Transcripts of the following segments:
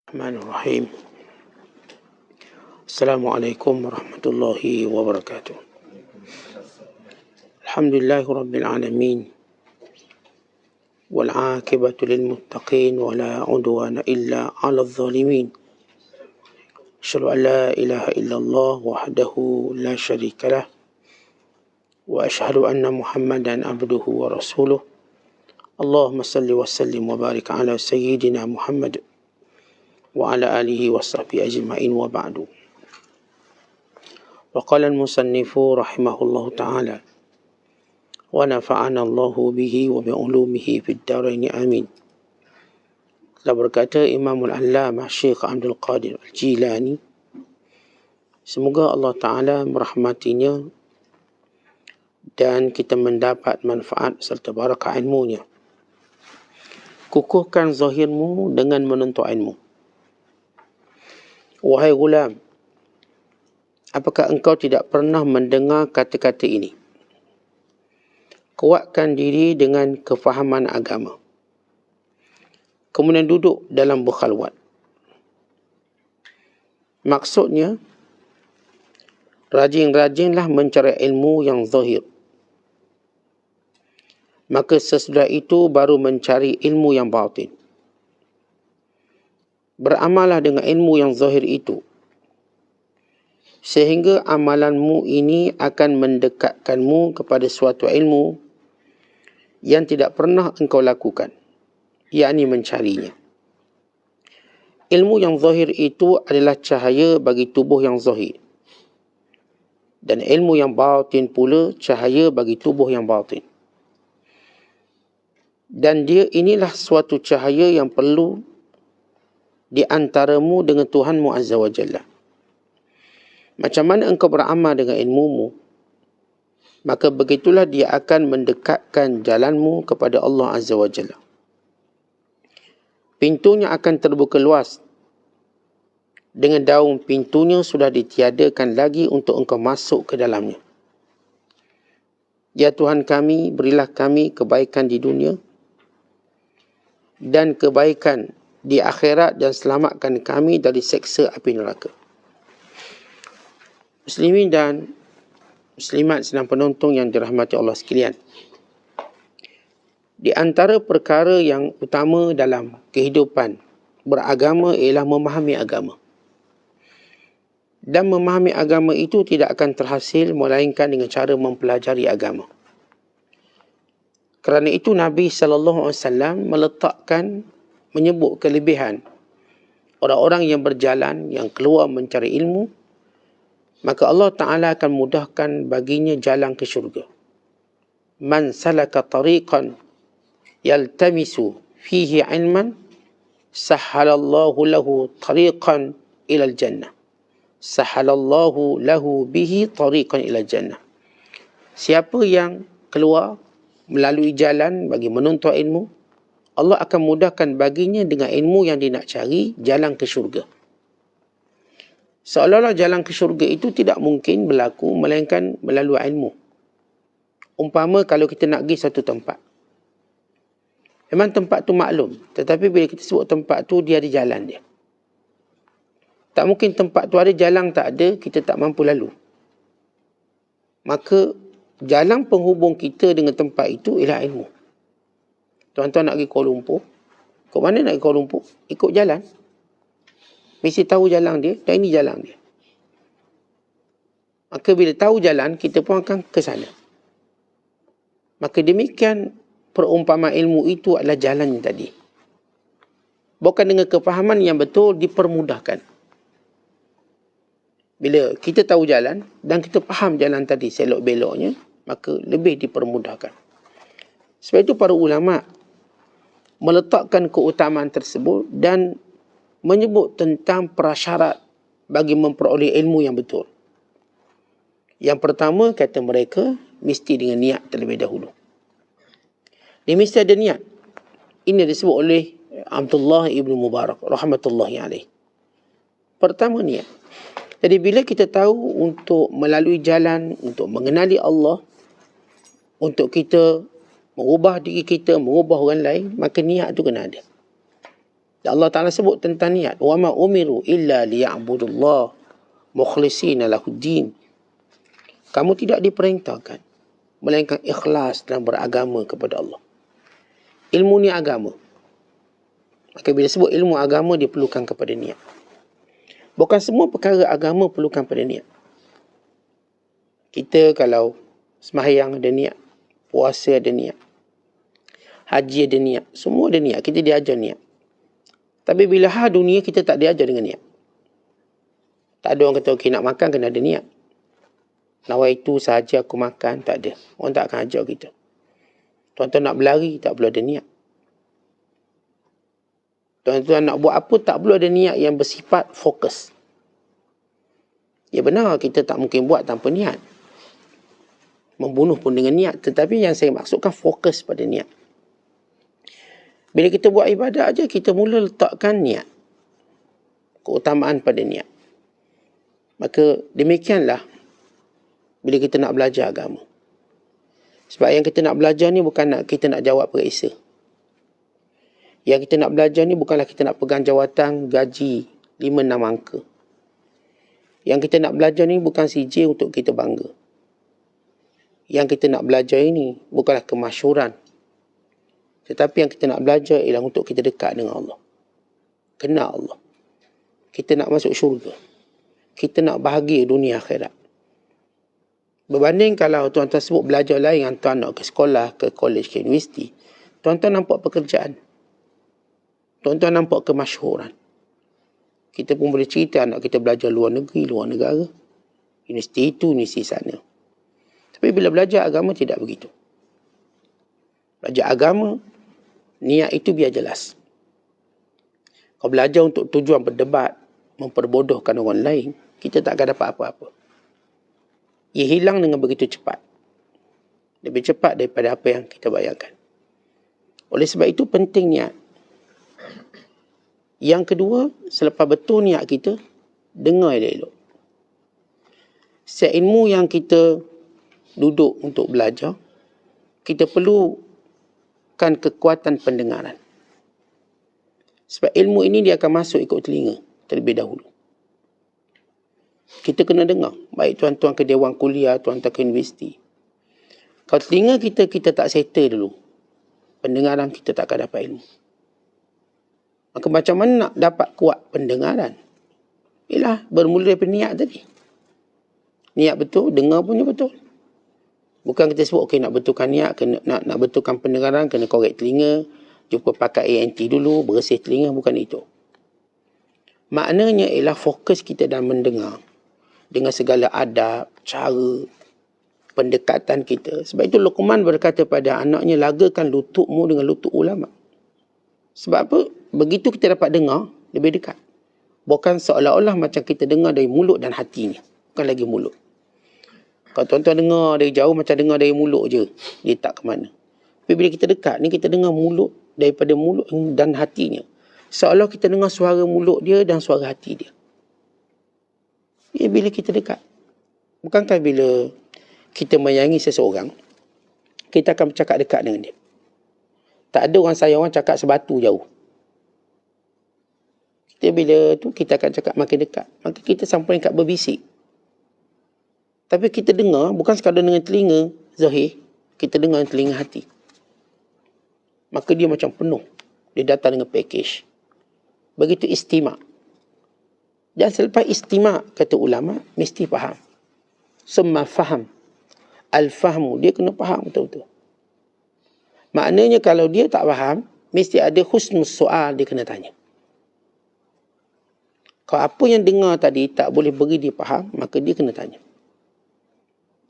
Bismillahirrahmanirrahim. Assalamualaikum warahmatullahi wabarakatuh. Alhamdulillahi rabbil alamin. Wal aqibatu lil muttaqin wa la udwana illa 'alal zalimin. Asyhadu an la ilaha illallah wahdahu la syarika lah wa asyhadu anna Muhammadan abduhu wa rasuluh. Allahumma salli wa sallim wa barik ala sayyidina Muhammad wa ala alihi wa sahbihi ajma'in wa ba'du. Wa qala al-musannifu rahimahullahu ta'ala wa nafa'ana Allahu bihi wa bi'ulumihi fid darain amin. Telah berkata Imamul Allamah Syekh Abdul Qadir Al-Jilani, semoga Allah Ta'ala merahmatinya dan kita mendapat manfaat serta barakah ilmunya. Kukuhkan zahirmu dengan menuntut ilmu. Wahai gulam, apakah engkau tidak pernah mendengar kata-kata ini? Kuatkan diri dengan kefahaman agama. Kemudian duduk dalam berkhalwat. Maksudnya, rajin-rajinlah mencari ilmu yang zahir. Maka sesudah itu baru mencari ilmu yang batin. Beramallah dengan ilmu yang zahir itu, sehingga amalanmu ini akan mendekatkanmu kepada suatu ilmu yang tidak pernah engkau lakukan, yakni mencarinya. Ilmu yang zahir itu adalah cahaya bagi tubuh yang zahir, dan ilmu yang batin pula cahaya bagi tubuh yang batin. Dan dia inilah suatu cahaya yang perlu di antaramu dengan Tuhanmu Azza wa Jalla. Macam mana engkau beramal dengan ilmumu, maka begitulah dia akan mendekatkan jalanmu kepada Allah Azza wa Jalla. Pintunya akan terbuka luas. Dengan daun pintunya sudah ditiadakan lagi untuk engkau masuk ke dalamnya. Ya Tuhan kami, berilah kami kebaikan di dunia dan kebaikan di akhirat, dan selamatkan kami dari seksa api neraka. Muslimin dan muslimat sedang penonton yang dirahmati Allah sekalian, di antara perkara yang utama dalam kehidupan beragama ialah memahami agama. Dan memahami agama itu tidak akan terhasil melainkan dengan cara mempelajari agama. Kerana itu Nabi SAW menyebut kelebihan orang-orang yang berjalan, yang keluar mencari ilmu, maka Allah Ta'ala akan mudahkan baginya jalan ke syurga. Man salaka tariqan yaltamisu fihi ilman, sahhalallahu lahu tariqan ilal jannah. Sahhalallahu lahu bihi tariqan ilal jannah. Siapa yang keluar melalui jalan bagi menuntut ilmu, Allah akan mudahkan baginya dengan ilmu yang dia nak cari, jalan ke syurga. Seolah-olah jalan ke syurga itu tidak mungkin berlaku melainkan melalui ilmu. Umpama kalau kita nak pergi satu tempat, memang tempat tu maklum, tetapi bila kita sebut tempat tu, dia ada jalan dia. Tak mungkin tempat tu ada, jalan tak ada, kita tak mampu lalu. Maka jalan penghubung kita dengan tempat itu ialah ilmu. Tuan-tuan nak pergi Kuala Lumpur, ikut mana nak pergi Kuala Lumpur? Ikut jalan. Mesti tahu jalan dia, dan ini jalan dia. Maka bila tahu jalan, kita pun akan ke sana. Maka demikian perumpamaan ilmu itu adalah jalan tadi. Bukan dengan kefahaman yang betul dipermudahkan. Bila kita tahu jalan dan kita faham jalan tadi selok-beloknya, maka lebih dipermudahkan. Sebab itu para ulama' meletakkan keutamaan tersebut dan menyebut tentang prasyarat bagi memperoleh ilmu yang betul. Yang pertama, kata mereka, mesti dengan niat terlebih dahulu. Dia mesti ada niat. Ini disebut oleh Abdullah ibn Mubarak rahmatullahi alaih. Pertama, niat. Jadi bila kita tahu untuk melalui jalan, untuk mengenali Allah, untuk kita mengubah diri kita, mengubah orang lain, maka niat tu kena ada. Allah Ta'ala sebut tentang niat. Wa ma umiru illa liya'budullah mukhlishina lahuddin. Kamu tidak diperintahkan melainkan ikhlas dalam beragama kepada Allah. Ilmu ni agama. Maka bila sebut ilmu agama, dia perlukan kepada niat. Bukan semua perkara agama perlukan pada niat. Kita kalau sembahyang ada niat, puasa ada niat, haji ada niat, semua ada niat. Kita diajar niat. Tapi bila hal dunia, kita tak diajar dengan niat. Tak ada orang kata, okay, nak makan kena ada niat. Nawaitu sahaja aku makan, tak ada. Orang tak akan ajar kita. Tuan-tuan nak berlari, tak perlu ada niat. Tuan-tuan nak buat apa, tak perlu ada niat yang bersifat fokus. Ya benar, kita tak mungkin buat tanpa niat. Membunuh pun dengan niat. Tetapi yang saya maksudkan fokus pada niat. Bila kita buat ibadat aja, kita mula letakkan niat. Keutamaan pada niat. Maka demikianlah bila kita nak belajar agama. Sebab yang kita nak belajar ni bukan kita nak jawab periksa. Yang kita nak belajar ni bukanlah kita nak pegang jawatan gaji 5-6 angka. Yang kita nak belajar ni bukan CJ untuk kita bangga. Yang kita nak belajar ini bukanlah kemasyhuran. Tetapi yang kita nak belajar ialah untuk kita dekat dengan Allah. Kenal Allah. Kita nak masuk syurga. Kita nak bahagia dunia akhirat. Berbanding kalau tuan-tuan sebut belajar lain, yang tuan nak ke sekolah, ke college, ke universiti, tuan-tuan nampak pekerjaan. Tuan-tuan nampak kemasyhuran. Kita pun boleh cerita anak kita belajar luar negeri, luar negara. Universiti itu, universiti sana. Tapi bila belajar agama tidak begitu. Belajar agama, niat itu biar jelas. Kalau belajar untuk tujuan berdebat, memperbodohkan orang lain, kita tak akan dapat apa-apa. Ia hilang dengan begitu cepat. Lebih cepat daripada apa yang kita bayangkan. Oleh sebab itu penting niat. Yang kedua, selepas betul niat kita, dengar elok-elok. Setiap ilmu yang kita duduk untuk belajar, kita perlukan kekuatan pendengaran. Sebab ilmu ini dia akan masuk ikut telinga terlebih dahulu. Kita kena dengar. Baik tuan-tuan ke dewan kuliah, tuan-tuan ke universiti. Kalau telinga kita tak settle dulu, pendengaran kita tak akan dapat ilmu. Maka macam mana nak dapat kuat pendengaran? Ialah bermula daripada niat tadi. Niat betul, dengar punya betul. Bukan kita sebut, okay, nak betulkan niat, kena, nak betulkan pendengaran, kena korek telinga, jumpa pakai ANT dulu, bersih telinga, bukan itu. Maknanya ialah fokus kita dalam mendengar. Dengan segala adab, cara, pendekatan kita. Sebab itu Luqman berkata pada anaknya, lagakan lututmu dengan lutut ulama. Sebab apa? Begitu kita dapat dengar, lebih dekat. Bukan seolah-olah macam kita dengar dari mulut dan hatinya. Bukan lagi mulut. Kalau tuan-tuan dengar dari jauh, macam dengar dari mulut je. Dia tak ke mana. Tapi bila kita dekat ni, kita dengar mulut daripada mulut dan hatinya. Seolah kita dengar suara mulut dia dan suara hati dia. Ya, bila kita dekat. Bukankah bila kita menyayangi seseorang, kita akan bercakap dekat dengan dia. Tak ada orang sayang orang cakap sebatu jauh. Kita bila tu kita akan cakap makin dekat. Maka kita sampai dekat berbisik. Tapi kita dengar bukan sekadar dengan telinga zahir, kita dengar dengan telinga hati. Maka dia macam penuh. Dia datang dengan package. Begitu istima'. Dan selepas istima', kata ulama, mesti faham. Summa faham. Al-fahmu. Dia kena faham betul-betul. Maknanya kalau dia tak faham, mesti ada husnul soal dia kena tanya. Kalau apa yang dengar tadi tak boleh beri dia faham, maka dia kena tanya.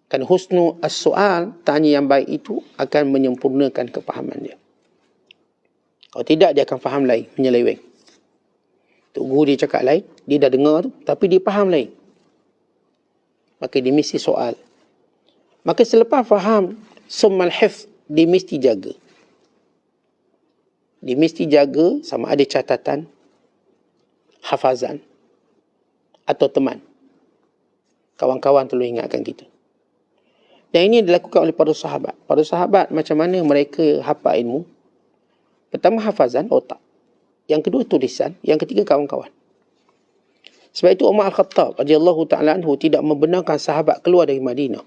Kan husnul as-soal, tanya yang baik itu akan menyempurnakan kefahaman dia. Kalau tidak, dia akan faham lain, menyeleweng. Tok guru dia cakap lain, dia dah dengar tu, tapi dia faham lain. Maka dia mesti soal. Maka selepas faham, summal hifz, dia mesti jaga. Dia mesti jaga sama ada catatan, hafazan, atau teman. Kawan-kawan tolong ingatkan kita. Dan ini dilakukan oleh para sahabat. Para sahabat macam mana mereka hafal ilmu? Pertama hafazan, otak. Yang kedua tulisan. Yang ketiga kawan-kawan. Sebab itu Umar Al-Khattab radhiyallahu ta'ala anhu tidak membenarkan sahabat keluar dari Madinah.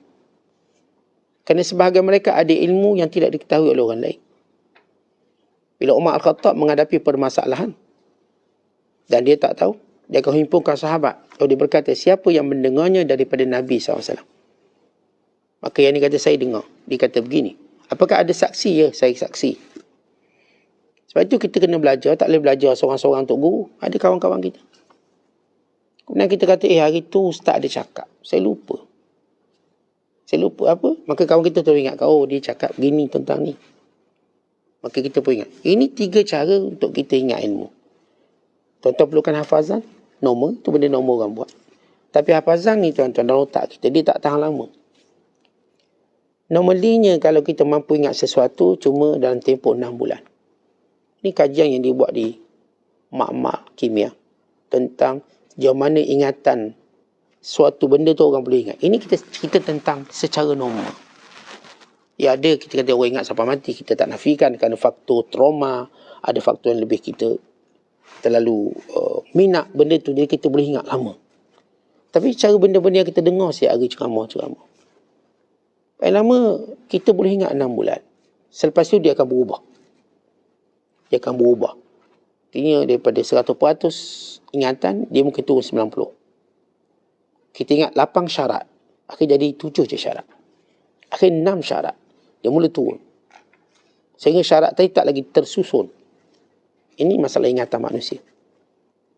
Kerana sebahagian mereka ada ilmu yang tidak diketahui oleh orang lain. Bila Umar Al-Khattab menghadapi permasalahan dan dia tak tahu, dia akan himpunkan sahabat. Lalu dia berkata, siapa yang mendengarnya daripada Nabi SAW? Maka yang ni kata, saya dengar. Dia kata begini. Apakah ada saksi? Ya, saya saksi. Sebab itu kita kena belajar. Tak boleh belajar seorang-seorang untuk guru. Ada kawan-kawan kita. Kemudian kita kata, hari tu ustaz ada cakap. Saya lupa. Saya lupa apa? Maka kawan kita tu ingat, oh dia cakap begini tentang ni. Maka kita pun ingat. Ini 3 cara untuk kita ingat ilmu. Tuan-tuan perlukan hafazan. Normal. Itu benda normal orang buat. Tapi hafazan ni tuan-tuan dalam otak kita. Dia tak tahan lama. Normalinya kalau kita mampu ingat sesuatu cuma dalam tempoh 6 bulan. Ini kajian yang dibuat di mak-mak kimia. Tentang sejauh mana ingatan suatu benda tu orang boleh ingat. Ini kita tentang secara normal. Ya ada kita kata orang ingat sampai mati. Kita tak nafikan kerana faktor trauma. Ada faktor yang lebih kita terlalu minat benda tu. Jadi kita boleh ingat lama. Tapi cara benda-benda yang kita dengar setiap hari ceramah-ceramah. Paling lama kita boleh ingat 6 bulan. Selepas tu dia akan berubah. Dia akan berubah. Artinya daripada 100% ingatan, dia mungkin turun 90. Kita ingat 8 syarat. Akhir jadi 7 je syarat. Akhir 6 syarat. Dia mula turun. Sehingga syarat tadi tak lagi tersusun. Ini masalah ingatan manusia.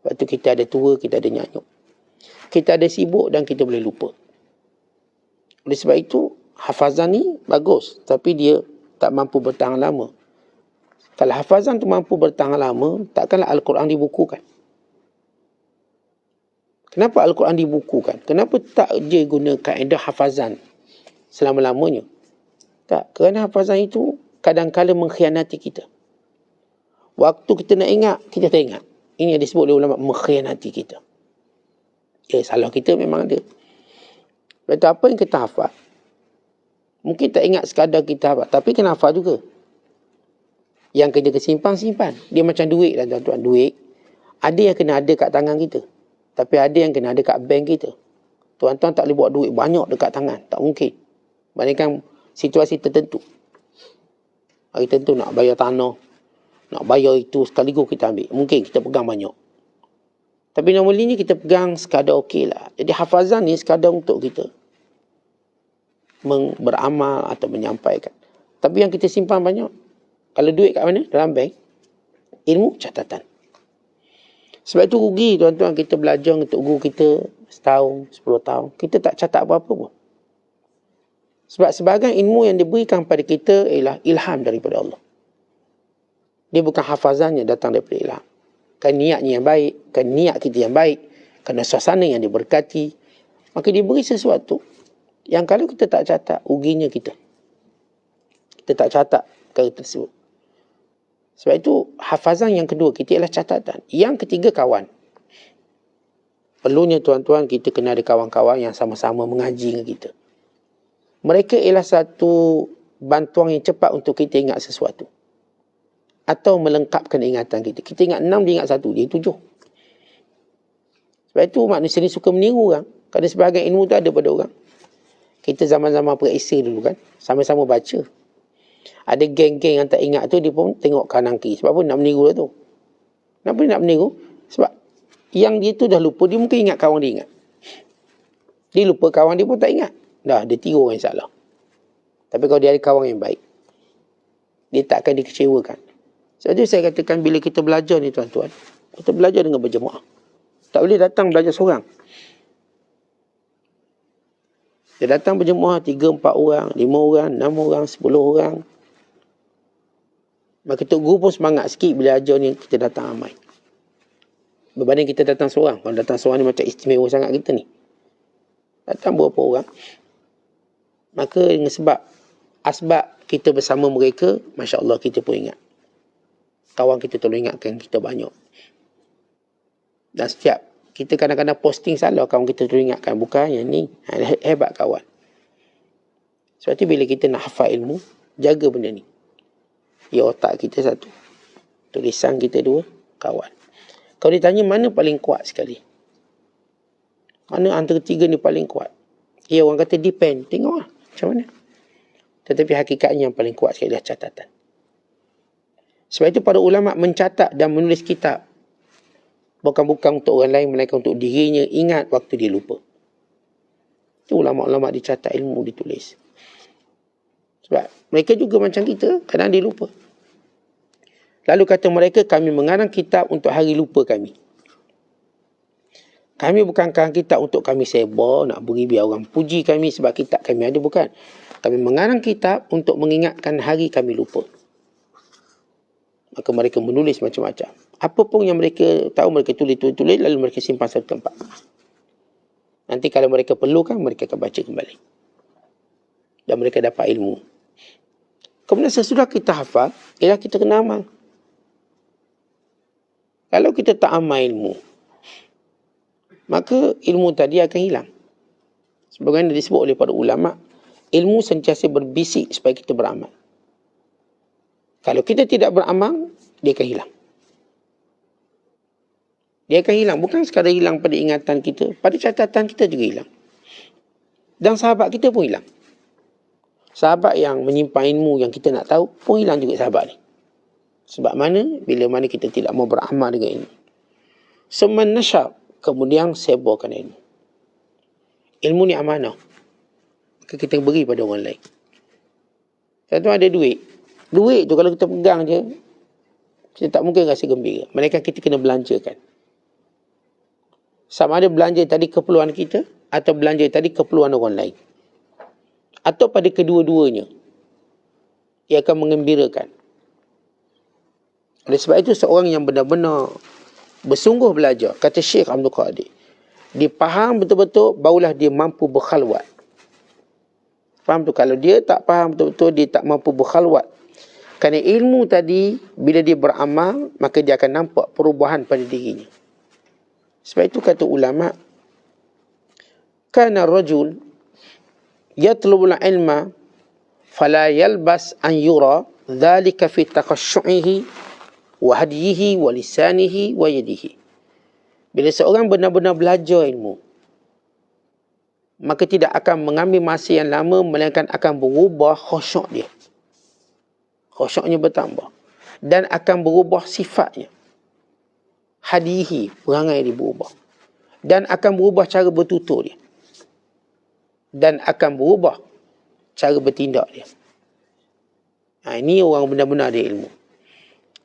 Sebab tu kita ada tua, kita ada nyanyuk. Kita ada sibuk dan kita boleh lupa. Oleh sebab itu, hafazan ni bagus. Tapi dia tak mampu bertahan lama. Kalau hafazan tu mampu bertahan lama, takkanlah Al-Quran dibukukan. Kenapa Al-Quran dibukukan? Kenapa tak je guna kaedah hafazan selama-lamanya? Tak, kerana hafazan itu kadang-kadang mengkhianati kita. Waktu kita nak ingat, kita tak ingat. Ini yang disebut oleh ulama mengkhianati kita. Ya, salah kita memang ada. Sebab itu apa yang kita hafal, mungkin tak ingat sekadar kita hafal, tapi kena hafal juga. Yang kerja kesimpan-simpan. Dia macam duit lah tuan-tuan. Duit, ada yang kena ada kat tangan kita. Tapi ada yang kena ada kat bank kita. Tuan-tuan tak boleh buat duit banyak dekat tangan. Tak mungkin. Bandingkan situasi tertentu. Hari tertentu nak bayar tanah, nak bayar itu sekaligus kita ambil. Mungkin kita pegang banyak. Tapi normalnya kita pegang sekadar okey lah. Jadi hafazan ni sekadar untuk kita beramal atau menyampaikan. Tapi yang kita simpan banyak. Kalau duit kat mana? Dalam bank. Ilmu catatan. Sebab itu rugi tuan-tuan kita belajar untuk guru kita setahun, 10 tahun. Kita tak catat apa-apa pun. Sebab sebahagian ilmu yang diberikan pada kita ialah ilham daripada Allah. Dia bukan hafazannya datang daripada ilham. Kan niatnya yang baik, kan niat kita yang baik, kerana suasana yang diberkati. Maka dia beri sesuatu yang kalau kita tak catat, ruginya kita. Kita tak catat perkara tersebut. Sebab itu hafazan yang kedua kita ialah catatan. Yang ketiga kawan. Perlunya tuan-tuan kita kena ada kawan-kawan yang sama-sama mengaji dengan kita. Mereka ialah satu bantuan yang cepat untuk kita ingat sesuatu. Atau melengkapkan ingatan kita. Kita ingat 6, dia ingat 1, dia 7. Sebab itu manusia ni suka meniru orang. Kerana sebahagian ilmu tu ada pada orang. Kita zaman-zaman perisai dulu kan. Sama-sama baca. Ada geng-geng yang tak ingat tu, dia pun tengok kanan kiri. Sebab apa nak meniru lah tu? Kenapa dia nak meniru? Sebab yang dia tu dah lupa, dia mungkin ingat kawan dia ingat. Dia lupa kawan dia pun tak ingat. Dah, dia tiru orang yang salah. Tapi kalau dia ada kawan yang baik, dia tak akan dikecewakan. Sebab tu saya katakan bila kita belajar ni tuan-tuan, kita belajar dengan berjemaah. Tak boleh datang belajar seorang. Dia datang berjemaah 3, 4 orang, 5 orang, 6 orang, 10 orang. Maka Tok Guru pun semangat sikit bila ajar ni kita datang ramai. Berbanding kita datang seorang. Kalau datang seorang ni macam istimewa sangat kita ni. Datang berapa orang. Maka dengan asbab kita bersama mereka, Masya Allah kita pun ingat. Kawan kita tolong ingatkan kita banyak. Dan setiap kita kadang-kadang posting salah, kawan kita tolong ingatkan. Bukan yang ni. Hebat kawan. Sebab tu bila kita nak hafal ilmu, jaga benda ni. Ya otak kita 1. Tulisan kita 2. kawan. Kalau ditanya mana paling kuat sekali, mana antara tiga ni paling kuat, orang kata depend, tengoklah macam mana. Tetapi hakikatnya yang paling kuat sekali adalah catatan. Sebab itu para ulama mencatat dan menulis kitab bukan untuk orang lain, melainkan untuk dirinya, ingat waktu dia lupa. Itu ulama-ulama dicatat ilmu, ditulis. Sebab mereka juga macam kita, kadang dia lupa. Lalu kata mereka, kami mengarang kitab untuk hari lupa kami. Kami bukan karang kitab untuk kami sebar, nak beri biar orang puji kami sebab kitab kami ada, bukan. Kami mengarang kitab untuk mengingatkan hari kami lupa. Maka mereka menulis macam-macam. Apa pun yang mereka tahu, mereka tulis, lalu mereka simpan satu tempat. Nanti kalau mereka perlukan, mereka akan baca kembali. Dan mereka dapat ilmu. Kemudian sesudah kita hafal, ialah kita kena amal. Kalau kita tak amal ilmu, maka ilmu tadi akan hilang. Sebagaimana disebut oleh para ulama, ilmu sentiasa berbisik supaya kita beramal. Kalau kita tidak beramal, dia akan hilang. Dia akan hilang. Bukan sekadar hilang pada ingatan kita, pada catatan kita juga hilang. Dan sahabat kita pun hilang. Sahabat yang menyimpan ilmu yang kita nak tahu pun hilang juga sahabat ni. Sebab mana? Bila mana kita tidak mau beramal dengan ilmu. Seman nasyab, kemudian sebarkan ilmu. Ilmu ni amanah. Maka kita beri pada orang lain. Satu ada duit. Duit tu kalau kita pegang je, kita tak mungkin rasa gembira. Melainkan kita kena belanjakan. Sama ada belanja tadi keperluan kita, atau belanja tadi keperluan orang lain. Atau pada kedua-duanya. Ia akan mengembirakan. Oleh sebab itu, seorang yang benar-benar bersungguh belajar, kata Syekh Abdul Qadir, dia faham betul-betul, barulah dia mampu berkhalwat. Faham tu? Kalau dia tak faham betul-betul, dia tak mampu berkhalwat. Kerana ilmu tadi, bila dia beramal, maka dia akan nampak perubahan pada dirinya. Sebab itu kata ulama, kana rajul yatlubul ilma fala yalbas an yura dhalika fi taqashshu'ihi wa hadiyihi wa lisanihi wa yadihi. Bila seorang benar-benar belajar ilmu, maka tidak akan mengambil masa yang lama, melainkan akan berubah khusyuk dia. Khusyuknya bertambah. Dan akan berubah sifatnya. Hadihi, perangai dia berubah. Dan akan berubah cara bertutur dia. Dan akan berubah cara bertindak dia. Ini orang benar-benar ada ilmu.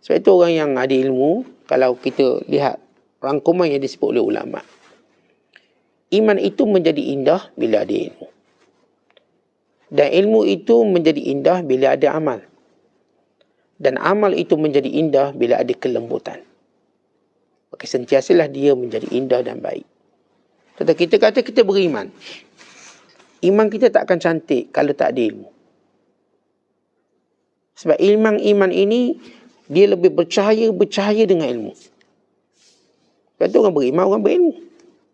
Sebab itu orang yang ada ilmu, kalau kita lihat rangkuman yang disebut oleh ulama, iman itu menjadi indah bila ada ilmu. Dan ilmu itu menjadi indah bila ada amal. Dan amal itu menjadi indah bila ada kelembutan. Maka sentiasalah dia menjadi indah dan baik. Tetapi kita kata kita beriman. Iman kita tak akan cantik kalau tak ada ilmu. Sebab iman ini, dia lebih bercahaya dengan ilmu. Sebab tu orang beriman, orang berilmu.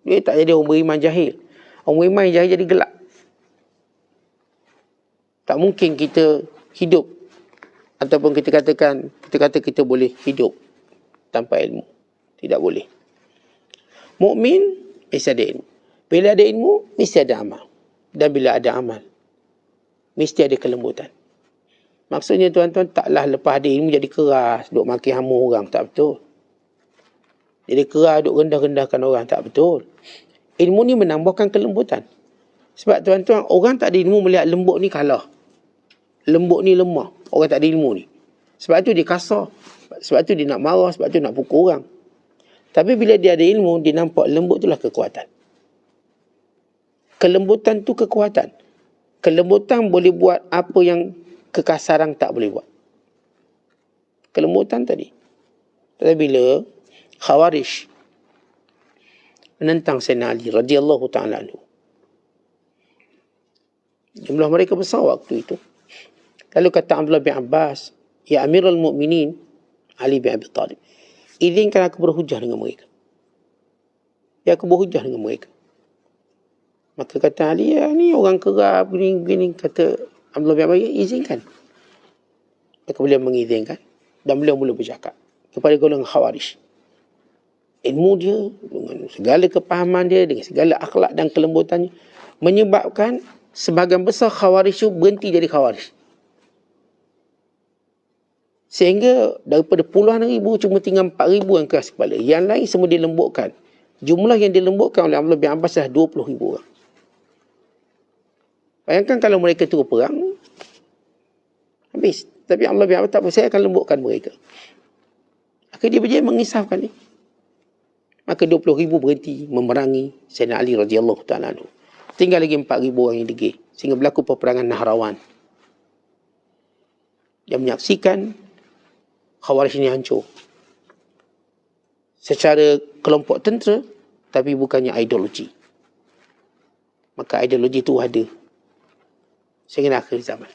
Dia tak jadi orang beriman jahil. Orang beriman jahil jadi gelap. Tak mungkin kita hidup, ataupun kita kata kita boleh hidup tanpa ilmu. Tidak boleh. Mukmin mesti ada ilmu. Bila ada ilmu, mesti ada amal. Dan bila ada amal, mesti ada kelembutan. Maksudnya tuan-tuan, taklah lepas ada ilmu jadi keras, duk maki hama orang. Tak betul. Jadi keras, duk rendah-rendahkan orang. Tak betul. Ilmu ni menambahkan kelembutan. Sebab tuan-tuan, orang tak ada ilmu melihat lembut ni kalah. Lembut ni lemah. Orang tak ada ilmu ni. Sebab tu dia kasar. Sebab tu dia nak marah. Sebab tu nak pukul orang. Tapi bila dia ada ilmu, dia nampak lembut itulah kekuatan. Kelembutan tu kekuatan. Kelembutan boleh buat apa yang kekasaran tak boleh buat. Kelembutan tadi. Tapi bila Khawarij menentang Sayyidina Ali radhiyallahu ta'ala anhu, jumlah mereka besar waktu itu. Lalu kata Abdullah bin Abbas, ya Amirul Mukminin Ali bin Abi Talib, izinkan aku berhujah dengan mereka. Ya, aku berhujah dengan mereka. Maka kata Ali, ya ni orang kerap gini. Kata Abdullah bin Abbas, ya, izinkan. Maka beliau mengizinkan. Dan beliau mula bercakap kepada golongan Khawarij. ilmu dia, dengan segala kepahaman dia, dengan segala akhlak dan kelembutannya, menyebabkan sebahagian besar Khawarij itu berhenti jadi Khawarij. Sehingga daripada puluhan ribu cuma tinggal 4,000 yang keras kepala. Yang lain semua dilembutkan. Jumlah yang dilembutkan oleh Abdullah bin Abbas adalah 20,000 orang. Bayangkan kalau mereka turun perang, habis. Tapi Allah bin Abbas tak apa, saya akan lembutkan mereka. Maka dia berjaya mengisahkan ni. Maka 20,000 berhenti memerangi Sayyidina Ali radhiyallahu ta'ala anhu. Tinggal lagi 4,000 orang yang degil. Sehingga berlaku peperangan Nahrawan. Yang menyaksikan Khawarij ini hancur. Secara kelompok tentera, tapi bukannya ideologi. Maka ideologi itu ada. Sehingga akhir zaman.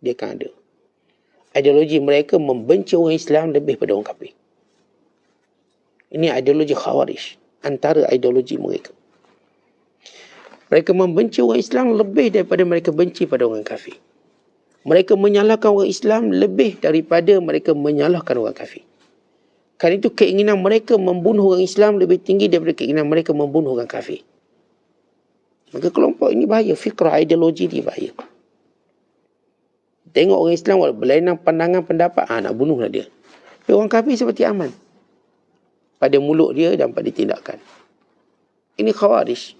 Dia akan ada. Ideologi mereka membenci orang Islam lebih pada orang kafir. Ini ideologi Khawarij. Antara ideologi mereka. Mereka membenci orang Islam lebih daripada mereka benci pada orang kafir. Mereka menyalahkan orang Islam lebih daripada mereka menyalahkan orang kafir. Kerana itu keinginan mereka membunuh orang Islam lebih tinggi daripada keinginan mereka membunuh orang kafir. Maka kelompok ini bahaya. Fikrah ideologi ini bahaya. Tengok orang Islam berlainan pandangan pendapat, nak bunuhlah dia. Tapi orang kafir seperti aman. Pada mulut dia dan pada tindakan. Ini Khawarij.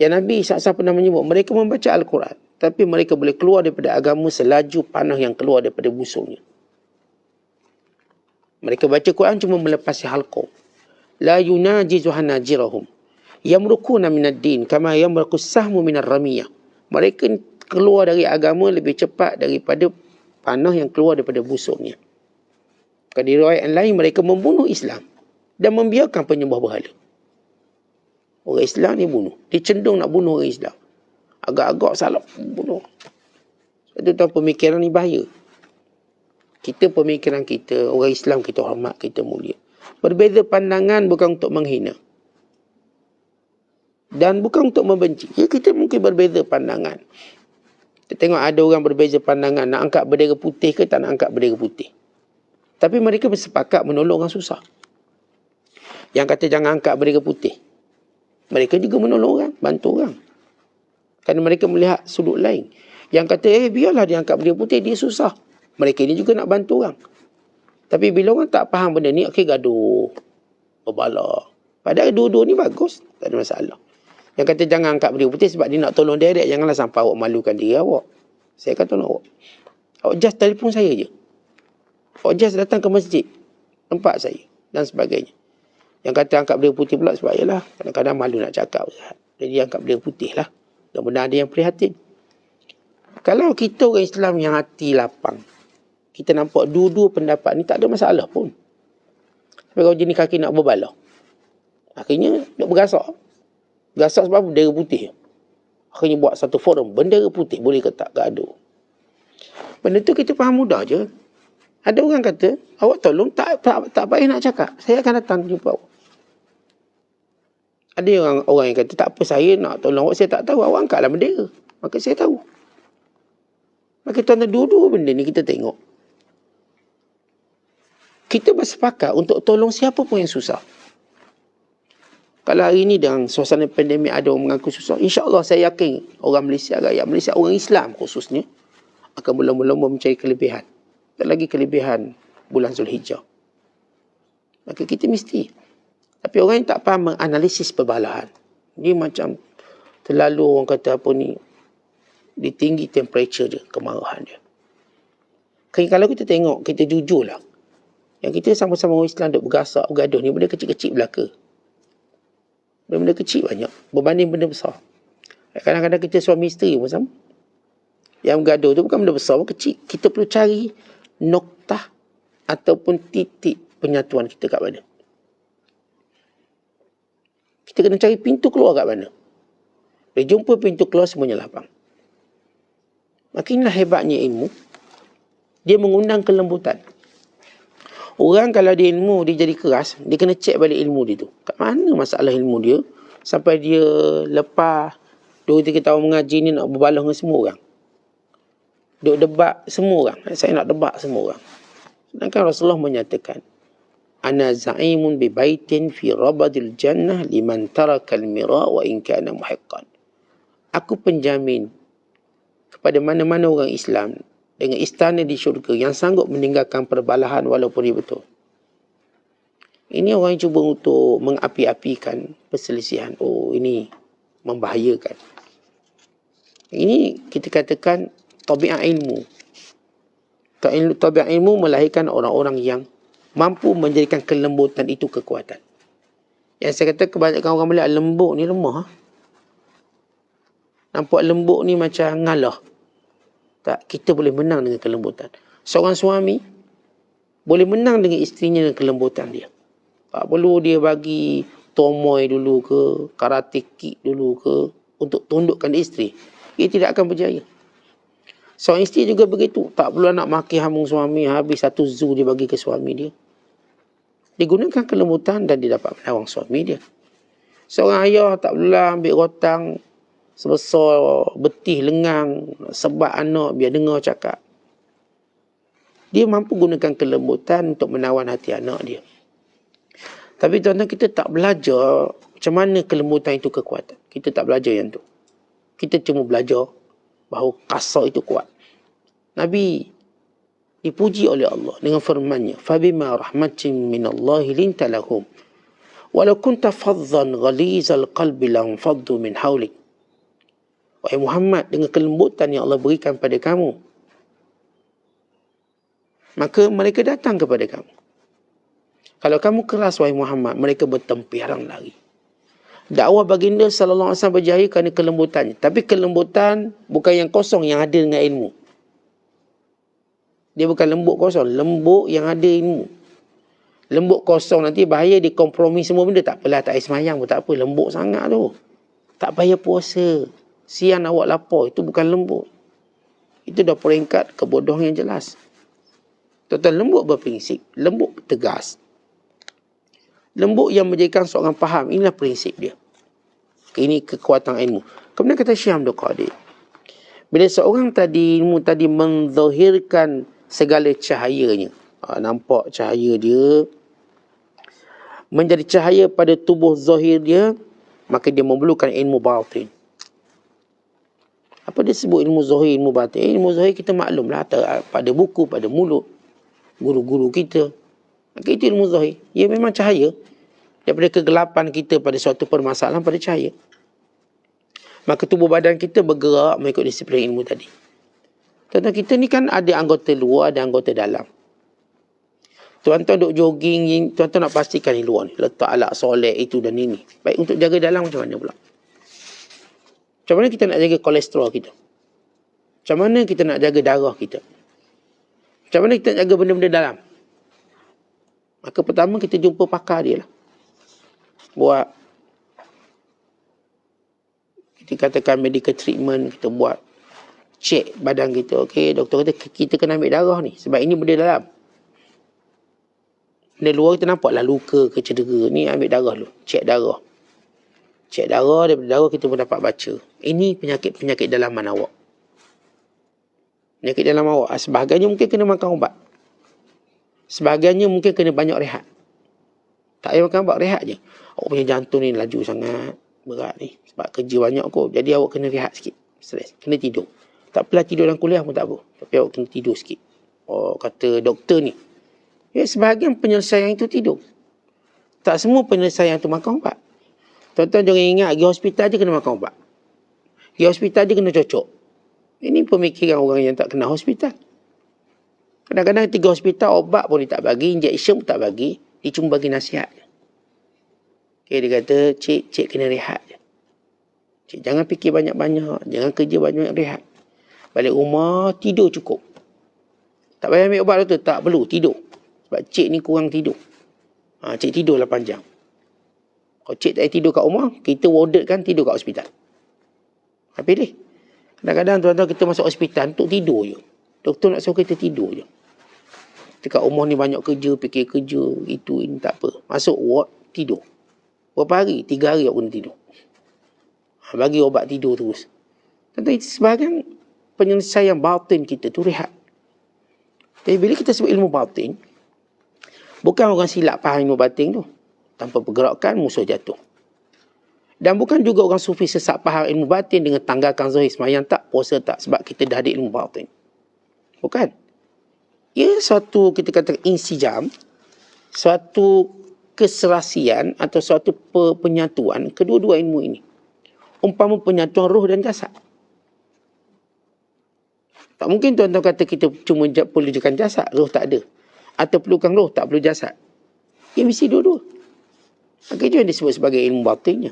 Yang Nabi SAW pernah menyebut, mereka membaca Al-Quran. Tapi mereka boleh keluar daripada agama selaju panah yang keluar daripada busungnya. Mereka baca Quran cuma melepasi halqum. La yunajizu hanajirahum. Yamrukuna minad din kama yamrukus sahmu minar ramiyah. Mereka keluar dari agama lebih cepat daripada panah yang keluar daripada busungnya. Di riwayat yang lain, mereka membunuh Islam dan membiarkan penyembah berhala. Orang Islam ni bunuh. Dia cenderung nak bunuh orang Islam. Agak-agak salah bunuh. Itu tahu pemikiran ni bahaya. Kita pemikiran kita, orang Islam kita hormat, kita mulia. Berbeza pandangan bukan untuk menghina. Dan bukan untuk membenci. Ya, kita mungkin berbeza pandangan. Kita tengok ada orang berbeza pandangan. Nak angkat bendera putih ke tak nak angkat bendera putih. Tapi mereka bersepakat menolong orang susah. Yang kata jangan angkat bendera putih. Mereka juga menolong orang, bantu orang. Kerana mereka melihat sudut lain. Yang kata, biarlah dia angkat bendera putih, dia susah. Mereka ini juga nak bantu orang. Tapi bila orang tak faham benda ni, akhir gaduh. Berbalak. Padahal dua-dua ni bagus. Tak ada masalah. Yang kata jangan angkat bendera putih sebab dia nak tolong direct. Janganlah sampai awak malukan diri awak. Saya akan tolong awak. Awak just telefon saya je. Awak just datang ke masjid. Nampak saya. Dan sebagainya. Yang kata angkat bendera putih pula sebab yalah. Kadang-kadang malu nak cakap. Jadi angkat bendera putih lah. Mudah-mudahan ada yang prihatin. Kalau kita orang Islam yang hati lapang, kita nampak dua-dua pendapat ni tak ada masalah pun. Tapi kalau jenis kaki nak berbalah, akhirnya nak bergasak. Bergasak sebab bendera putih. Akhirnya buat satu forum, bendera putih boleh ke tak gaduh. Benda tu kita faham mudah je. Ada orang kata, awak tolong tak payah nak cakap. Saya akan datang jumpa awak. Ada orang yang kata, tak apa saya nak tolong awak, saya tak tahu. Awak angkatlah bendera. Maka saya tahu. Maka tuan-tuan, dua-dua benda ni kita tengok. Kita bersepakat untuk tolong siapa pun yang susah. Kalau hari ini dengan suasana pandemik ada orang mengaku susah, insya-Allah saya yakin orang Malaysia, rakyat Malaysia, orang Islam khususnya, akan mula-mula mencari kelebihan. Tak lagi kelebihan bulan Zulhijjah. Maka kita mesti. Tapi orang yang tak faham menganalisis perbalahan. Dia macam terlalu orang kata apa ni, ditinggi temperature dia, kemarahan dia. Kalau kita tengok, kita jujurlah. Yang kita sama-sama orang Islam duk bergasak, bergaduh ni benda kecil-kecil belaka. Benda kecil banyak berbanding benda besar. Kadang-kadang kita suami isteri pun sama. Yang bergaduh tu bukan benda besar, pun kecil. Kita perlu cari noktah ataupun titik penyatuan kita kat mana. Kita kena cari pintu keluar kat mana. Bila jumpa pintu keluar, semuanya lapang. Maka inilah hebatnya ilmu. Dia mengundang kelembutan. Orang kalau dia ilmu, dia jadi keras, dia kena cek balik ilmu dia tu. Kat mana masalah ilmu dia, sampai dia lepas 2-3 tahun mengaji ni nak berbalah dengan semua orang. Duk debat semua orang. Saya nak debat semua orang. Sedangkan Rasulullah menyatakan, ana za'imun bi baitin fi rabadil jannah liman taraka al-mira wa in kana muhiqqan. Aku penjamin kepada mana-mana orang Islam dengan istana di syurga yang sanggup meninggalkan perbalahan walaupun dia betul. Ini orang yang cuba untuk mengapi-apikan perselisihan. Oh, ini membahayakan. Ini kita katakan tabiat ilmu. Tabiat ilmu melahirkan orang-orang yang mampu menjadikan kelembutan itu kekuatan. Yang saya kata kebanyakan orang melihat lembut ni lemah. Nampak lembut ni macam ngalah. Tak, kita boleh menang dengan kelembutan. Seorang suami boleh menang dengan isterinya dengan kelembutan dia. Tak perlu dia bagi tomoy dulu ke, karate kick dulu ke, untuk tundukkan isteri. Ia tidak akan berjaya. Seorang isteri juga begitu. Tak perlu nak maki hamung suami, habis satu zoo dia bagi ke suami dia. Dia gunakan kelembutan dan dia dapat menyawang suami dia. Seorang ayah tak perlulah ambil rotang sebesar betih lengang sebab anak biar dengar cakap. Dia mampu gunakan kelembutan untuk menawan hati anak dia. Tapi tuan-tuan, kita tak belajar macam mana kelembutan itu kekuatan. Kita tak belajar yang tu. Kita cuma belajar bahawa kasar itu kuat. Nabi dipuji oleh Allah dengan firman-Nya, "Fabima rahmatin minallahi linta lahum, walau kunta faddan ghalizal qalbi lanfaddu min hawlik." Wahai Muhammad, dengan kelembutan yang Allah berikan pada kamu, maka mereka datang kepada kamu. Kalau kamu keras, wahai Muhammad, mereka bertempiran lari. Dakwah baginda sallallahu alaihi wasallam berjaya kerana kelembutannya. Tapi kelembutan bukan yang kosong, yang ada dengan ilmu. Dia bukan lembut kosong, lembut yang ada ilmu. Lembut kosong nanti bahaya dikompromi semua benda. Tak apalah, tak payah semayang pun tak apa. Lembut sangat tu. Tak payah puasa. Siang awak lapar, itu bukan lembut. Itu dah peringkat kebodohan yang jelas. Tuan-tuan, lembut berprinsip, lembut tegas. Lembut yang menjadikan seorang faham. Inilah prinsip dia. Ini kekuatan ilmu. Kemudian kata Syekh Abdul Qadir, bila seorang tadi ilmu tadi menzahirkan segala cahayanya, nampak cahaya dia, menjadi cahaya pada tubuh zahir dia, maka dia memerlukan ilmu batin. Apa dia sebut ilmu zahir, ilmu batin? Ilmu zahir kita maklumlah, pada buku, pada mulut guru-guru kita. Maka itu ilmu zahir. Ia memang cahaya. Daripada kegelapan kita pada suatu permasalahan pada cahaya. Maka tubuh badan kita bergerak mengikut disiplin ilmu tadi. Tuan-tuan, kita ni kan ada anggota luar, ada anggota dalam. Tuan-tuan duk jogging, tuan-tuan nak pastikan ni luar ni. Letak alat solek itu dan ini. Baik, untuk jaga dalam macam mana pula? Macam mana kita nak jaga kolesterol kita? Macam mana kita nak jaga darah kita? Macam mana kita nak jaga benda-benda dalam? Maka pertama kita jumpa pakar dia lah. Buat, kita katakan medical treatment, kita buat cek badan kita. Okey, doktor kata kita kena ambil darah ni sebab ini benda dalam. Benda luar kita nampak lah luka ke cedera. Ni ambil darah dulu, cek darah. Cek darah, daripada darah kita pun dapat baca. Ini penyakit-penyakit dalaman awak. Penyakit dalam awak, sebahagiannya mungkin kena makan ubat. Sebahagiannya mungkin kena banyak rehat. Tak payah makan ubat, rehat je. Awak punya jantung ni laju sangat, berat ni. Sebab kerja banyak kot. Jadi awak kena rehat sikit. Stres, kena tidur. Tak apalah tidur dalam kuliah pun tak apa. Tapi awak kena tidur sikit. Oh, kata doktor ni. Ya, sebahagian penyelesaian itu tidur. Tak semua penyelesaian itu makan ubat. Tuan-tuan jangan ingat, pergi hospital je kena makan ubat. Pergi hospital je kena cocok. Ini pemikiran orang yang tak kena hospital. Kadang-kadang pergi hospital, obat pun dia tak bagi, injection pun tak bagi. Dia cuma bagi nasihat je. Okay, dia kata, cik kena rehat je. Cik jangan fikir banyak-banyak. Jangan kerja banyak-banyak, rehat. Balik rumah, tidur cukup. Tak payah ambil ubat tu, tak perlu, tidur. Sebab cik ni kurang tidur. Cik tidur 8 jam. Kalau cik tak tidur kat rumah, kita warded kan tidur kat hospital. Tapi ni, kadang-kadang tuan-tuan kita masuk hospital untuk tidur je. Doktor nak suruh kita tidur je. Kita kat rumah ni banyak kerja, fikir kerja, itu, ini, tak apa. Masuk ward, tidur. Berapa hari? 3 hari awak kena tidur. Bagi obat tidur terus. Tentu sebahagian penyelesaian batin kita tu rehat. Tapi bila kita sebut ilmu batin, Bukan orang silap faham ilmu batin tu. Tanpa pergerakan, musuh jatuh. Dan bukan juga orang sufi sesat faham ilmu batin dengan tanggalkan zahir semayang tak, puasa tak. Sebab kita dah ada ilmu batin. Bukan. Ia suatu, kita kata insijam, suatu keserasian atau suatu penyatuan kedua-dua ilmu ini. Umpama penyatuan roh dan jasad. Tak mungkin tuan-tuan kata kita cuma perlukan jasad, roh tak ada. Atau perlukan roh, tak perlu jasad. Ia mesti dua-dua. Maka itu yang disebut sebagai ilmu batinnya.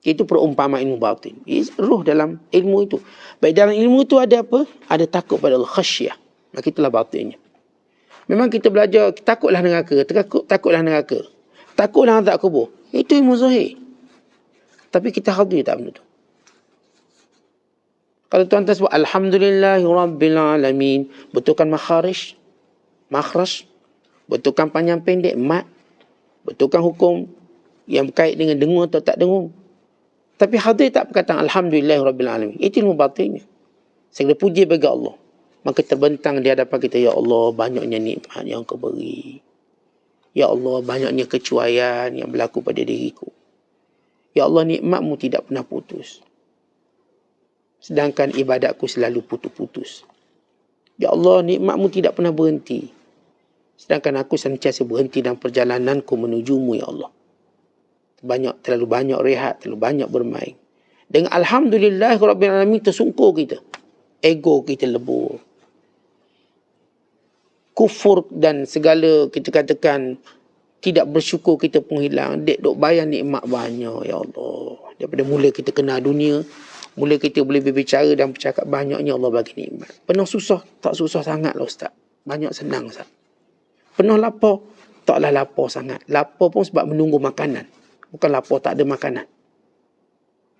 Itu perumpamaan ilmu batin. Roh dalam ilmu itu. Baik dalam ilmu itu ada apa? Ada takut pada Allah, khasyah. Maka itulah batinnya. Memang kita belajar, takutlah neraka, takutlah neraka. Takutlah azab kubur. Itu ilmu zahir. Tapi kita hadir tak benda tu. Kalau tuan-tuan sebut Alhamdulillahirrabbilalamin, betulkan makhraj, betulkan panjang pendek, mat, betulkan hukum yang berkait dengan dengung atau tak dengung. Tapi hadir tak perkataan Alhamdulillahirrabbilalamin. Itu ilmu batinnya. Segala puji bagi Allah. Maka terbentang di hadapan kita, Ya Allah, banyaknya nikmat yang kau beri. Ya Allah, banyaknya kecuaian yang berlaku pada diriku. Ya Allah, nikmatmu tidak pernah putus. Sedangkan ibadatku selalu putus-putus. Ya Allah, nikmatmu tidak pernah berhenti. Sedangkan aku sentiasa berhenti dalam perjalananku menujumu, Ya Allah. Terlalu banyak rehat, terlalu banyak bermain. Dengan Alhamdulillahirrabbilalamin tersungkur kita. Ego kita lebur. Kufur dan segala kita katakan tidak bersyukur kita pun hilang. Dek dok bayar nikmat banyak, Ya Allah. Daripada mula kita kenal dunia, mula kita boleh berbicara dan bercakap, banyaknya Allah bagi nikmat. Pernah susah? Tak susah sangat lah Ustaz. Banyak senang Ustaz. Pernah lapar? Taklah lapar sangat. Lapar pun sebab menunggu makanan. Bukan lapar tak ada makanan.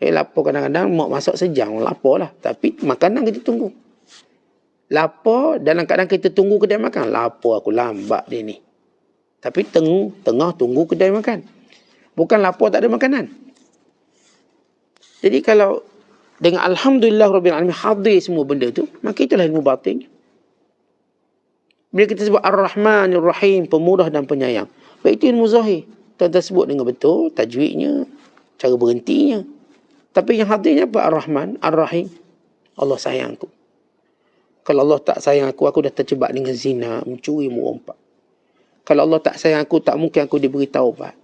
Lapar kadang-kadang mak masak sejam, lapar lah. Tapi makanan kita tunggu. Lapar dalam keadaan kita tunggu kedai makan. Lapar aku, lambat dia ni. Tapi tengah tunggu kedai makan. Bukan lapar tak ada makanan. Jadi kalau dengan Alhamdulillahirrabbilalamin hadir semua benda tu, maka itulah ilmu batin. Bila kita sebut Ar-Rahmanir-Rahim, pemurah dan penyayang, baik itu ilmu zahir. Tuan-tuan sebut dengan betul tajwidnya, cara berhentinya. Tapi yang hadirnya apa? Ar-Rahman, Ar-Rahim. Allah sayangku. Kalau Allah tak sayang aku dah terjebak dengan zina, mencuri, merompak. Kalau Allah tak sayang aku, tak mungkin aku diberi taubat.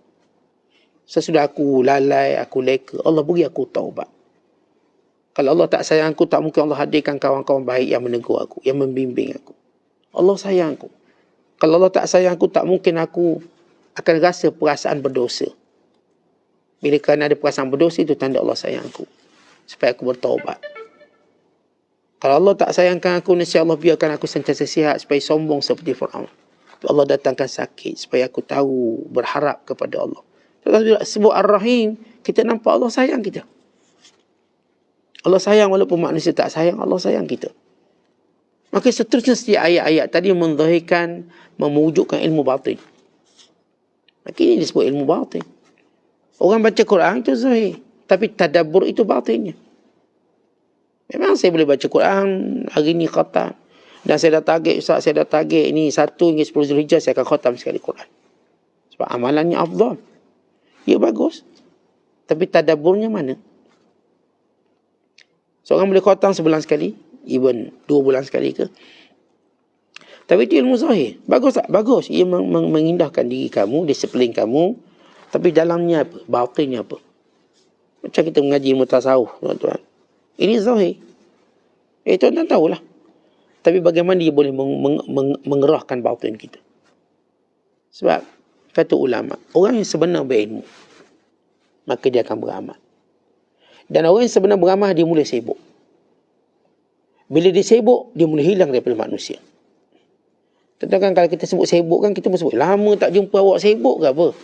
Sesudah aku lalai, aku leka, Allah beri aku taubat. Kalau Allah tak sayang aku, tak mungkin Allah hadirkan kawan-kawan baik yang menegur aku, yang membimbing aku. Allah sayang aku. Kalau Allah tak sayang aku, tak mungkin aku akan rasa perasaan berdosa. Bila kerana ada perasaan berdosa, itu tanda Allah sayang aku. Supaya aku bertaubat. Kalau Allah tak sayangkan aku, nescaya Allah biarkan aku sentiasa sihat supaya sombong seperti Fir'aun. Allah datangkan sakit supaya aku tahu, berharap kepada Allah. Kalau sebut Ar-Rahim, kita nampak Allah sayang kita. Allah sayang walaupun manusia tak sayang, Allah sayang kita. Maka seterusnya setiap ayat-ayat tadi menzahirkan, memwujudkan ilmu batin. Maka ini disebut ilmu batin. Orang baca Quran itu zahir, tapi tadabbur itu batinnya. Memang saya boleh baca Quran hari ni khatam. Dan saya dah target, Ustaz, saya dah target ini 1 hingga 10 Zulhijjah saya akan khatam sekali Quran. Sebab amalannya afdal. Ya bagus. Tapi tadabburnya mana? Seorang boleh khatam sebulan sekali, even 2 bulan sekali ke. Tapi itu ilmu zahir. Bagus tak? Bagus. Ia mengindahkan diri kamu, disiplin kamu. Tapi dalamnya apa? Batinnya apa? Macam kita mengaji ilmu tasawuf, tuan-tuan. Ini zahir. Tuan-tuan tahulah. Tapi bagaimana dia boleh mengerahkan batin kita? Sebab kata ulama, orang yang sebenar berilmu, maka dia akan beramal. Dan orang yang sebenar beramal, dia mula sibuk. Bila dia sibuk, dia mula hilang daripada manusia. Tentu kan kalau kita sebut sibuk kan, kita pun sebut, lama tak jumpa awak, sibuk ke apa?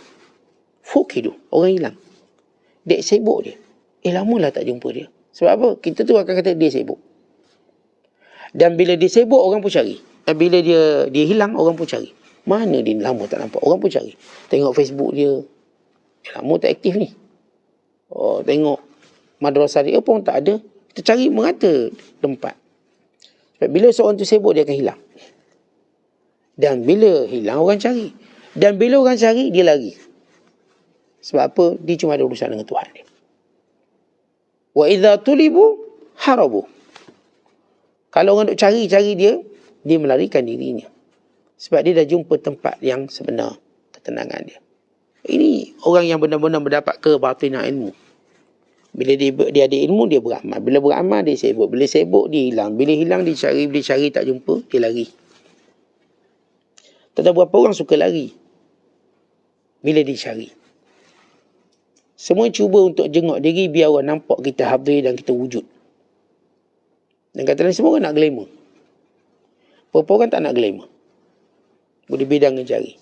Fuk hidup, orang hilang. Dek sibuk dia. Lama lah tak jumpa dia. Sebab apa? Kita tu akan kata dia sibuk. Dan bila dia sibuk, orang pun cari. Dan bila dia hilang, orang pun cari. Mana dia lama tak nampak? Orang pun cari. Tengok Facebook dia. Lama tak aktif ni. Oh, tengok madrasah dia pun tak ada. Kita cari merata tempat. Sebab bila seorang tu sibuk, dia akan hilang. Dan bila hilang, orang cari. Dan bila orang cari, dia lari. Sebab apa? Dia cuma ada urusan dengan Tuhan dia. Wa idza tulibu harabu. Kalau orang duk cari dia, dia melarikan dirinya. Sebab dia dah jumpa tempat yang sebenar, ketenangan dia. Ini orang yang benar-benar mendapat kebatinan ilmu. Bila dia ada ilmu, dia beramal. Bila beramal, dia sibuk. Bila sibuk, dia hilang. Bila hilang, dia cari tak jumpa, dia lari. Tentang berapa orang suka lari bila dicari. Semua cuba untuk jenguk diri biar orang nampak kita hadir dan kita wujud. Dan kata lain, semua orang nak glamour. Berapa orang tak nak glamour? Boleh bidang mencari.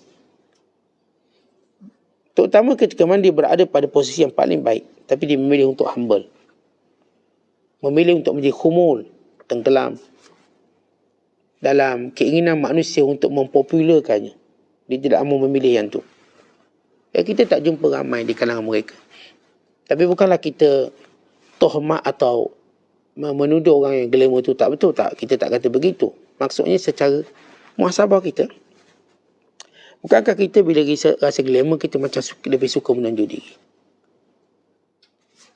Terutama ketika mana dia berada pada posisi yang paling baik, tapi dia memilih untuk humble. Memilih untuk menjadi khumul, tenggelam dalam keinginan manusia untuk mempopularkannya. Dia tidak mahu memilih yang tu. Kita tak jumpa ramai di kalangan mereka. Tapi bukanlah kita tohmat atau menuduh orang yang glamour tu tak betul. Tak, kita tak kata begitu. Maksudnya secara muhasabah kita. Bukankah kita bila rasa glamour, kita macam lebih suka menunjuk diri.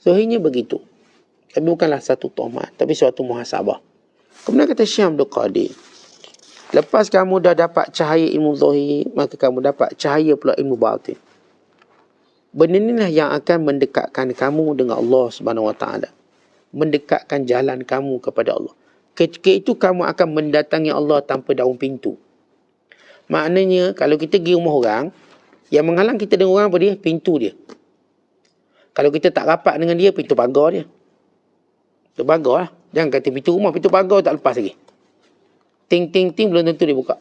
Sebenarnya begitu. Tapi bukanlah satu tohmat, tapi suatu muhasabah. Kemudian kata Syekh Abdul Qadir, lepas kamu dah dapat cahaya ilmu zahir, maka kamu dapat cahaya pula ilmu batin. Benda inilah yang akan mendekatkan kamu dengan Allah Subhanahu Wa Taala. Mendekatkan jalan kamu kepada Allah. Ketika itu kamu akan mendatangi Allah tanpa daun pintu. Maknanya kalau kita pergi rumah orang, yang menghalang kita dengan orang apa dia? Pintu dia. Kalau kita tak rapat dengan dia, pintu pagar dia. Pintu pagar lah. Jangan kata pintu rumah, pintu pagar tak lepas lagi. Ting, ting, ting, belum tentu dia buka.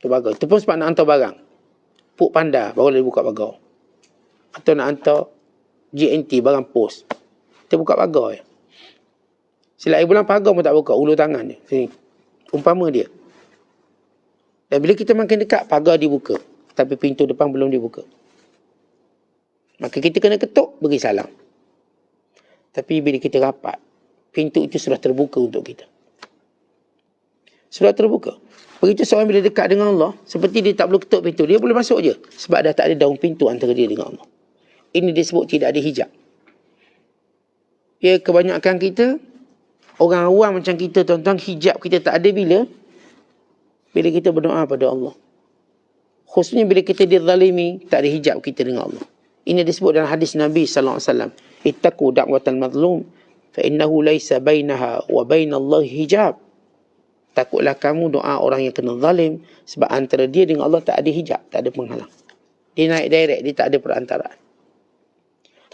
Pintu pagar. Itu pun sebab nak hantar barang. Puk panda, baru dia buka pagar. Atau nak hantar GNT, barang pos. Dia buka pagar je. Silap bulan pagar pun tak buka, ulu tangan dia. Sini. Umpama dia. Dan bila kita makin dekat, pagar dibuka. Tapi pintu depan belum dibuka. Maka kita kena ketuk, beri salam. Tapi bila kita rapat, pintu itu sudah terbuka untuk kita. Sudah terbuka. Begitu seorang bila dekat dengan Allah, seperti dia tak perlu ketuk pintu, dia boleh masuk je. Sebab dah tak ada daun pintu antara dia dengan Allah. Ini disebut tidak ada hijab. Ya, kebanyakan kita, orang awam macam kita, tuan-tuan, hijab kita tak ada bila kita berdoa pada Allah. Khususnya bila kita dizalimi, tak ada hijab kita dengan Allah. Ini disebut dalam hadis Nabi SAW. Ittaqu da'watal mazlum, fa innahu laysa bainaha wa bainallahi hijab. Takutlah kamu doa orang yang kena zalim, sebab antara dia dengan Allah tak ada hijab, tak ada penghalang. Dia naik direct, dia tak ada perantaraan.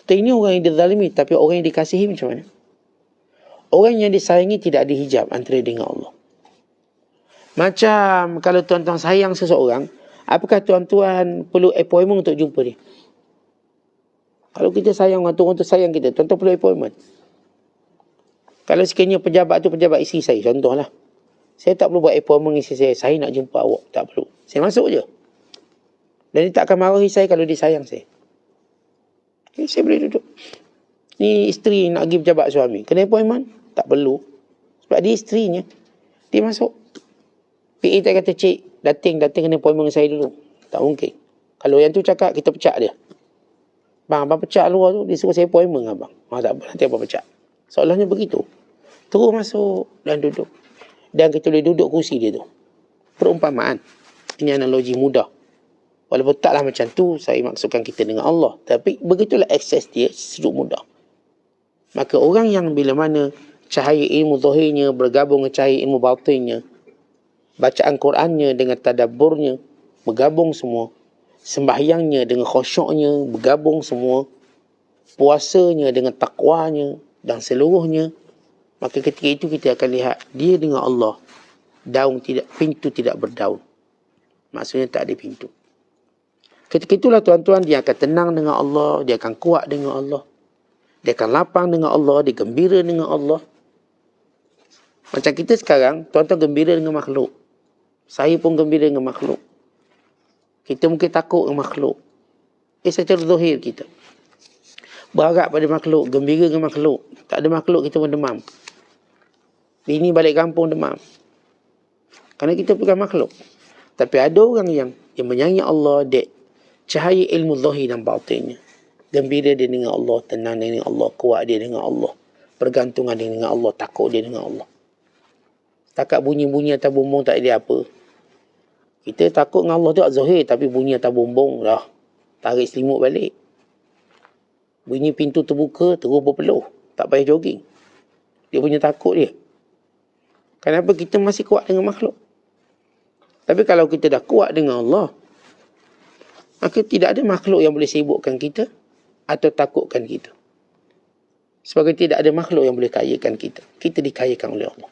Ini orang yang dizalimi, tapi orang yang dikasihi macam mana? Orang yang disayangi tidak ada hijab antara dia dengan Allah. Macam kalau tuan-tuan sayang seseorang, apakah tuan-tuan perlu appointment untuk jumpa dia? Kalau kita sayang orang tu sayang kita, tuan-tuan perlu appointment. Kalau sekiranya pejabat tu pejabat isteri saya, contohlah. Saya tak perlu buat appointment isteri saya nak jumpa awak, tak perlu. Saya masuk je. Dan dia tak akan marahi saya kalau dia sayang saya. Okay, saya boleh duduk. Ni isteri nak pergi pejabat suami, kena appointment? Tak perlu. Sebab dia isterinya. Dia masuk. PA tak kata, cik, dating kena appointment dengan saya dulu. Tak mungkin. Kalau yang tu cakap, kita pecat dia. Bang, abang pecat luar tu, dia suruh saya appointment dengan abang. Tak apa, nanti abang pecat. Seolahnya begitu. Terus masuk dan duduk. Dan kita boleh duduk kursi dia tu. Perumpamaan. Ini analogi mudah. Walaupun taklah macam tu, saya maksudkan kita dengan Allah. Tapi begitulah akses dia, sedut mudah. Maka orang yang bila mana cahaya ilmu zahirnya bergabung dengan cahaya ilmu batinnya, bacaan Qurannya dengan tadabburnya bergabung semua, sembahyangnya dengan khusyuknya bergabung semua, puasanya dengan takwanya dan seluruhnya, maka ketika itu kita akan lihat dia dengan Allah, pintu tidak berdaun. Maksudnya tak ada pintu. Ketika itulah tuan-tuan, dia akan tenang dengan Allah, dia akan kuat dengan Allah, dia akan lapang dengan Allah, dia gembira dengan Allah. Macam kita sekarang, tuan-tuan gembira dengan makhluk. Saya pun gembira dengan makhluk. Kita mungkin takut dengan makhluk. Secara zahir kita berharap pada makhluk, gembira dengan makhluk. Tak ada makhluk, kita pun demam. Ini balik kampung demam. Kerana kita bukan makhluk. Tapi ada orang yang menyayangi Allah, dek cahaya ilmu zahir dan batinnya. Gembira dia dengan Allah, tenang dia dengan Allah, kuat dia dengan Allah, bergantungan dia dengan Allah, takut dia dengan Allah. Takat bunyi-bunyi atau bumbung tak ada apa. Kita takut dengan Allah tu zahir, tapi bunyi atau bumbung dah tarik selimut balik. Bunyi pintu terbuka, terus berpeluh, tak payah jogging. Dia punya takut dia. Kenapa kita masih kuat dengan makhluk? Tapi kalau kita dah kuat dengan Allah, maka tidak ada makhluk yang boleh sibukkan kita atau takutkan kita. Sebab tidak ada makhluk yang boleh kayakan kita. Kita dikayakan oleh Allah.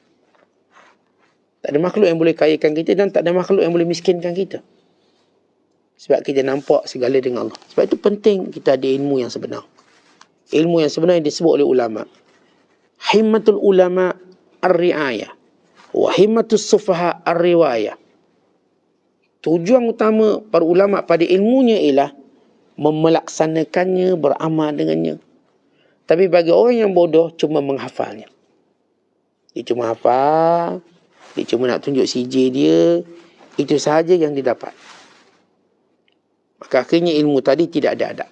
Tak ada makhluk yang boleh kayakan kita dan tak ada makhluk yang boleh miskinkan kita. Sebab kita nampak segala dengan Allah. Sebab itu penting kita ada ilmu yang sebenar. Ilmu yang sebenar yang disebut oleh ulama. Himmatul ulama ar-ri'ayah. Wa himmatus sufaha ar-riwayah. Tujuan utama para ulama pada ilmunya ialah memelaksanakannya, beramal dengannya. Tapi bagi orang yang bodoh, cuma menghafalnya. Dia cuma hafal, dia cuma nak tunjuk CJ dia, itu sahaja yang didapat. Maka akhirnya ilmu tadi tidak ada adab.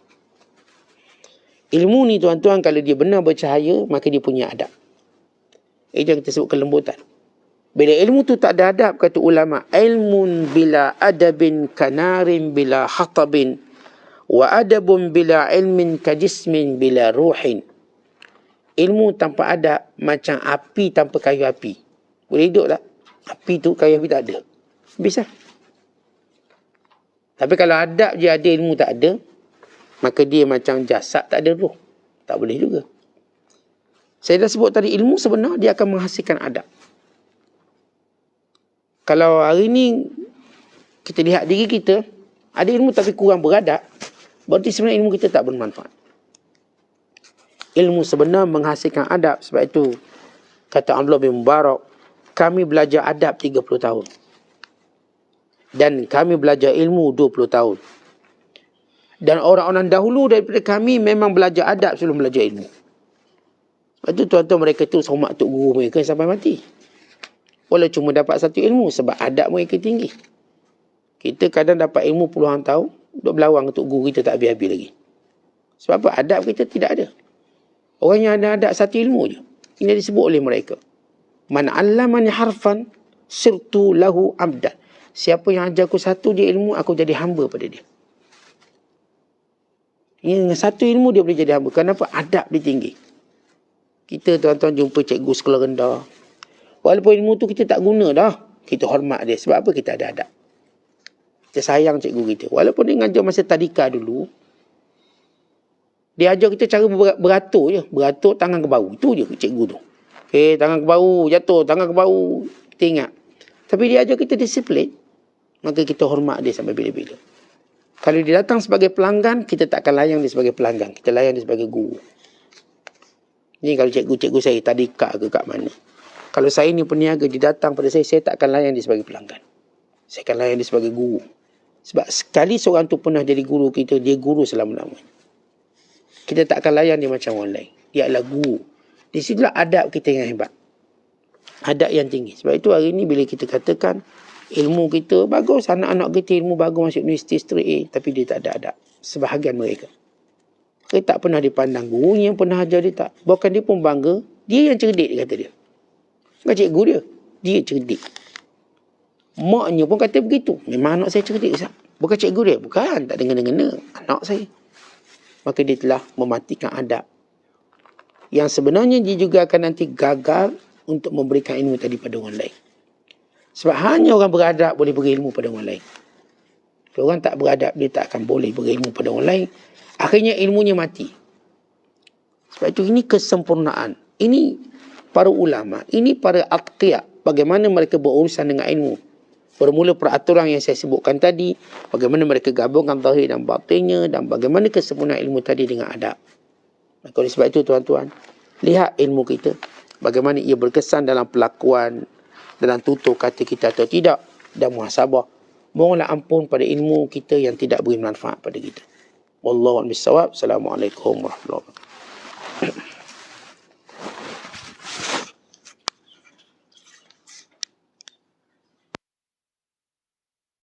Ilmu ni tuan-tuan, kalau dia benar bercahaya, maka dia punya adab. Itu yang kita sebut kelembutan. Bila ilmu tu tak ada adab, kata ulama, ilmun bila adabin kanarin bila hatabin, wa adabun bila ilmin kajismin bila ruhin. Ilmu tanpa adab macam api tanpa kayu api. Boleh hidup tak? Api tu, kayu api tak ada. Bisa. Tapi kalau adab je ada, ilmu tak ada, maka dia macam jasad tak ada ruh. Tak boleh juga. Saya dah sebut tadi, ilmu sebenar dia akan menghasilkan adab. Kalau hari ni kita lihat diri kita, ada ilmu tapi kurang beradab, berarti sebenarnya ilmu kita tak bermanfaat. Ilmu sebenar menghasilkan adab. Sebab itu kata Abdullah bin Mubarak, kami belajar adab 30 tahun. Dan kami belajar ilmu 20 tahun. Dan orang-orang dahulu daripada kami memang belajar adab sebelum belajar ilmu. Sebab itu tuan-tuan mereka tu hormat tok guru mereka sampai mati. Walau cuma dapat satu ilmu sebab adab mereka tinggi. Kita kadang dapat ilmu puluhan tahun, duk belawang untuk guru kita tak habis-habis lagi. Sebab apa? Adab kita tidak ada. Orang yang ada adab satu ilmu je. Ini disebut oleh mereka. Man 'allamani harfan sirtu lahu abdan. Siapa yang ajar aku satu je ilmu, aku jadi hamba pada dia. Ini dengan satu ilmu dia boleh jadi hamba. Kenapa? Adab dia tinggi. Kita tuan-tuan jumpa cikgu sekolah rendah, walaupun ilmu tu kita tak guna dah, kita hormat dia. Sebab apa? Kita ada adab. Kita sayang cikgu kita. Walaupun dia ngajar masa tadika dulu, dia ajar kita cara beratur je. Beratur tangan ke bahu. Itu je cikgu tu. Okay, tangan ke bahu, jatuh, tangan ke bahu. Kita ingat. Tapi dia ajar kita disiplin. Maka kita hormat dia sampai bila-bila. Kalau dia datang sebagai pelanggan, kita tak akan layan dia sebagai pelanggan. Kita layan dia sebagai guru. Ni kalau cikgu-cikgu saya tadika ke kat mana. Kalau saya ni peniaga, dia datang pada saya tak akan layan dia sebagai pelanggan. Saya akan layan dia sebagai guru. Sebab sekali seorang tu pernah jadi guru kita, dia guru selama-lamanya. Kita tak akan layan dia macam orang lain. Dia adalah guru. Di situlah adab kita yang hebat. Adab yang tinggi. Sebab itu hari ni bila kita katakan ilmu kita bagus, anak-anak kita ilmu bagus masuk universiti straight A, tapi dia tak ada adab. Sebahagian mereka. Dia tak pernah dipandang guru yang pernah ajar dia tak. Bahkan dia pun bangga, dia yang cerdik, dia kata dia. Bukan cikgu dia. Dia cerdik. Maknya pun kata begitu. Memang anak saya cerdik. Bukan cikgu dia. Bukan. Tak dengar-dengar. Anak saya. Maka dia telah mematikan adab. Yang sebenarnya dia juga akan nanti gagal untuk memberikan ilmu tadi pada orang lain. Sebab hanya orang beradab boleh beri ilmu pada orang lain. Kalau orang tak beradab, dia tak akan boleh beri ilmu pada orang lain. Akhirnya ilmunya mati. Sebab itu ini kesempurnaan. Ini para ulama, ini para atqiya, bagaimana mereka berurusan dengan ilmu. Bermula peraturan yang saya sebutkan tadi, bagaimana mereka gabungkan zahir dan batinnya, dan bagaimana kesempurnaan ilmu tadi dengan adab. Maka oleh sebab itu tuan-tuan, lihat ilmu kita, bagaimana ia berkesan dalam pelakuan, dalam tutur kata kita atau tidak, dan muhasabah. Mohonlah ampun pada ilmu kita yang tidak beri manfaat pada kita. Wallahu a'lam bissawab. Assalamualaikum warahmatullahi wabarakatuh.